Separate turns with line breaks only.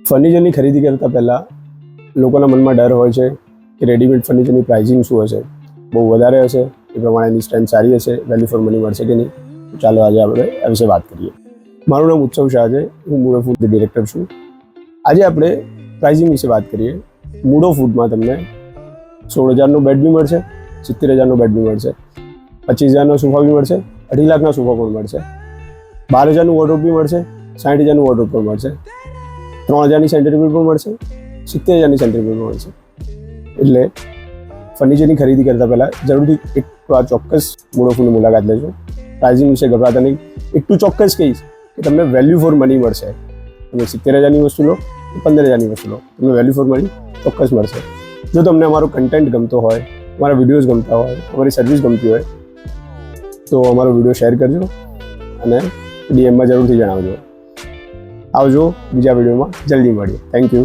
ફર્નિચરની ખરીદી કરતાં પહેલાં લોકોના મનમાં ડર હોય છે કે રેડીમેડ ફર્નિચરની પ્રાઇસિંગ શું હશે, બહુ વધારે હશે, એ પ્રમાણે એની સ્ટ્રેન્થ સારી હશે, વેલ્યુ ફોર મની મળશે કે નહીં. ચાલો આજે આપણે આ વિશે વાત કરીએ. મારું નામ ઉત્સવ શાહ છે, હું મૂડો ફૂડ ડિરેક્ટર છું. આજે આપણે પ્રાઇસિંગ વિશે વાત કરીએ. મૂડો ફૂડમાં તમને 16,000નો બેડ બી મળશે, 70,000નો બેડ બી મળશે, 25,000નો સોફા બી મળશે, 2.5 લાખના સોફા પણ મળશે, 12,000નું વોર્ડરોબ બી મળશે, 60,000નું વોર્ડરોબ પણ મળશે, 3,000ની સેન્ટર ટેબલ પણ મળશે, 70,000ની સેન્ટર ટેબલ પણ મળશે. એટલે ફર્નિચરની ખરીદી કરતાં પહેલાં જરૂરથી એક વાર ચોક્કસ મૂડો ફૂડની મુલાકાત લેજો. પ્રાઇસિંગ વિશે ગભરાતા નહીં. એટલું ચોક્કસ કહીશ કે તમને વેલ્યુ ફોર મની મળશે. તમે 70,000ની વસ્તુ લો, 15,000ની વસ્તુ લો, તમને વેલ્યુ ફોર મની ચોક્કસ મળશે. જો તમને અમારો કન્ટેન્ટ ગમતો હોય, અમારા વિડીયોઝ ગમતા હોય, અમારી સર્વિસ ગમતી હોય તો અમારો વિડીયો શેર કરજો અને ડીએમમાં જરૂરથી જણાવજો. આવજો, બીજા વિડીયોમાં જલ્દી મળીએ. Thank you.